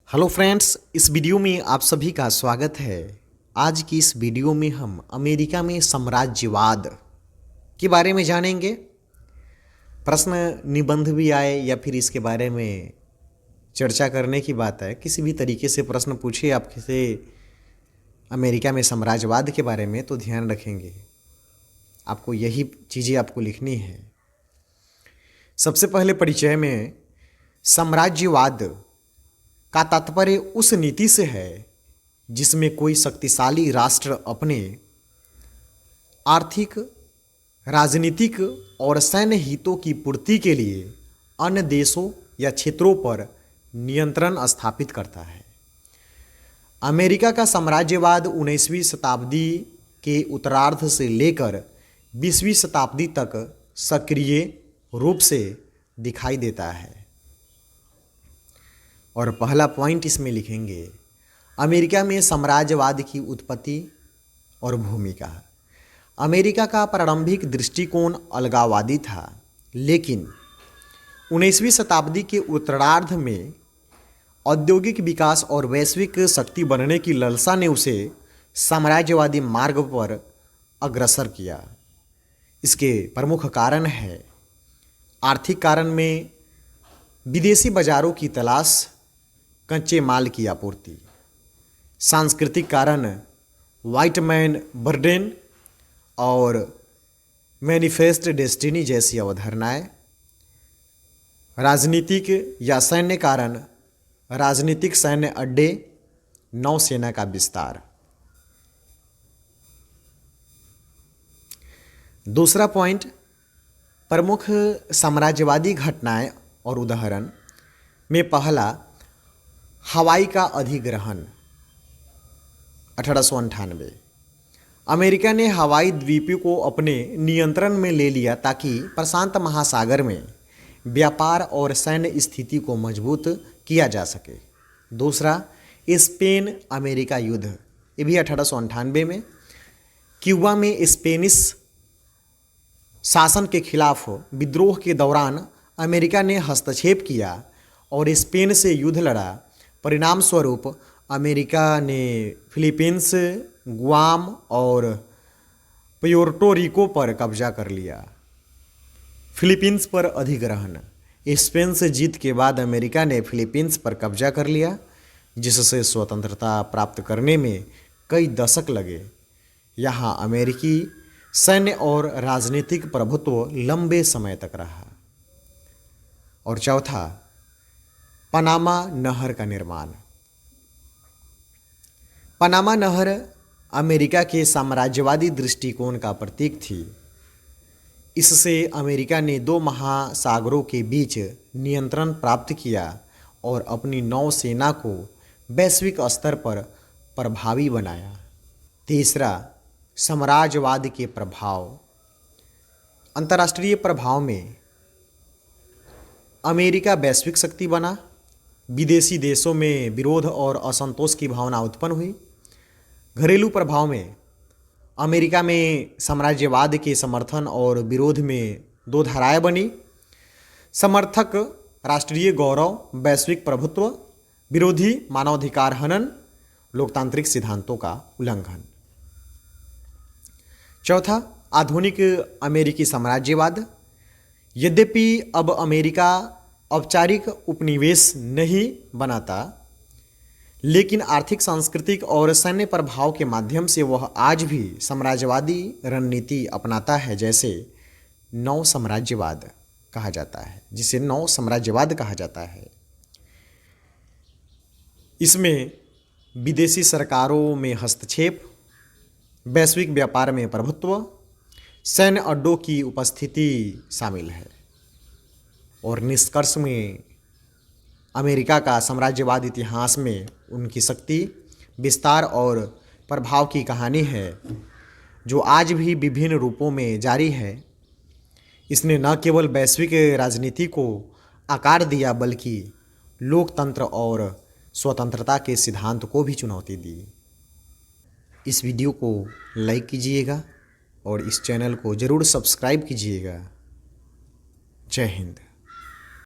Hello friends, इस video में आप सभी का स्वागत है। आज की इस वीडियो में हम अमेरिका में साम्राज्यवाद के बारे में जानेंगे। प्रश्न निबंध भी आए या फिर इसके बारे में चर्चा करने की बात है, किसी भी तरीके से प्रश्न पूछे आपसे अमेरिका में साम्राज्यवाद के बारे में, तो ध्यान रखेंगे आपको यही चीज़ें आपको लिखनी है। सबसे पहले परिचय में साम्राज्यवाद का तात्पर्य उस नीति से है जिसमें कोई शक्तिशाली राष्ट्र अपने आर्थिक, राजनीतिक और सैन्य हितों की पूर्ति के लिए अन्य देशों या क्षेत्रों पर नियंत्रण स्थापित करता है। अमेरिका का साम्राज्यवाद 19वीं शताब्दी के उत्तरार्ध से लेकर 20वीं शताब्दी तक सक्रिय रूप से दिखाई देता है। और पहला पॉइंट इसमें लिखेंगे, अमेरिका में साम्राज्यवाद की उत्पत्ति और भूमिका। अमेरिका का प्रारंभिक दृष्टिकोण अलगाववादी था, लेकिन 19वीं शताब्दी के उत्तरार्ध में औद्योगिक विकास और वैश्विक शक्ति बनने की लालसा ने उसे साम्राज्यवादी मार्ग पर अग्रसर किया। इसके प्रमुख कारण है आर्थिक कारण में विदेशी बाजारों की तलाश, कच्चे माल की आपूर्ति। सांस्कृतिक कारण व्हाइट मैन बर्डन और मैनिफेस्ट डेस्टिनी जैसी अवधारणाएं। राजनीतिक या सैन्य कारण राजनीतिक सैन्य अड्डे, नौसेना का विस्तार। दूसरा पॉइंट, प्रमुख साम्राज्यवादी घटनाएं और उदाहरण में पहला, हवाई का अधिग्रहण 1898। अमेरिका ने हवाई द्वीपों को अपने नियंत्रण में ले लिया ताकि प्रशांत महासागर में व्यापार और सैन्य स्थिति को मजबूत किया जा सके। दूसरा, स्पेन अमेरिका युद्ध, ये भी 1898 में। क्यूबा में स्पेनिश शासन के खिलाफ विद्रोह के दौरान अमेरिका ने हस्तक्षेप किया और स्पेन से युद्ध लड़ा। परिणाम स्वरूप अमेरिका ने फिलीपींस, गुआम और प्योर्टो रिको पर कब्जा कर लिया। फिलीपींस पर अधिग्रहण, स्पेन से जीत के बाद अमेरिका ने फिलीपींस पर कब्जा कर लिया, जिससे स्वतंत्रता प्राप्त करने में कई दशक लगे। यहाँ अमेरिकी सैन्य और राजनीतिक प्रभुत्व लंबे समय तक रहा। और चौथा, पनामा नहर का निर्माण। पनामा नहर अमेरिका के साम्राज्यवादी दृष्टिकोण का प्रतीक थी। इससे अमेरिका ने दो महासागरों के बीच नियंत्रण प्राप्त किया और अपनी नौसेना को वैश्विक स्तर पर प्रभावी बनाया। तीसरा, साम्राज्यवाद के प्रभाव। अंतर्राष्ट्रीय प्रभाव में अमेरिका वैश्विक शक्ति बना। विदेशी देशों में विरोध और असंतोष की भावना उत्पन्न हुई। घरेलू प्रभाव में अमेरिका में साम्राज्यवाद के समर्थन और विरोध में दो धाराएं बनी। समर्थक राष्ट्रीय गौरव, वैश्विक प्रभुत्व, विरोधी मानवाधिकार हनन, लोकतांत्रिक सिद्धांतों का उल्लंघन। चौथा, आधुनिक अमेरिकी साम्राज्यवाद। यद्यपि अब अमेरिका औपचारिक उपनिवेश नहीं बनाता, लेकिन आर्थिक, सांस्कृतिक और सैन्य प्रभाव के माध्यम से वह आज भी साम्राज्यवादी रणनीति अपनाता है, जैसे नौ साम्राज्यवाद कहा जाता है, जिसे नौ साम्राज्यवाद कहा जाता है। इसमें विदेशी सरकारों में हस्तक्षेप, वैश्विक व्यापार में प्रभुत्व, सैन्य अड्डों की उपस्थिति शामिल है। और निष्कर्ष में अमेरिका का साम्राज्यवाद इतिहास में उनकी शक्ति, विस्तार और प्रभाव की कहानी है, जो आज भी विभिन्न रूपों में जारी है। इसने न केवल वैश्विक राजनीति को आकार दिया, बल्कि लोकतंत्र और स्वतंत्रता के सिद्धांत को भी चुनौती दी। इस वीडियो को लाइक कीजिएगा और इस चैनल को ज़रूर सब्सक्राइब कीजिएगा। जय हिंद।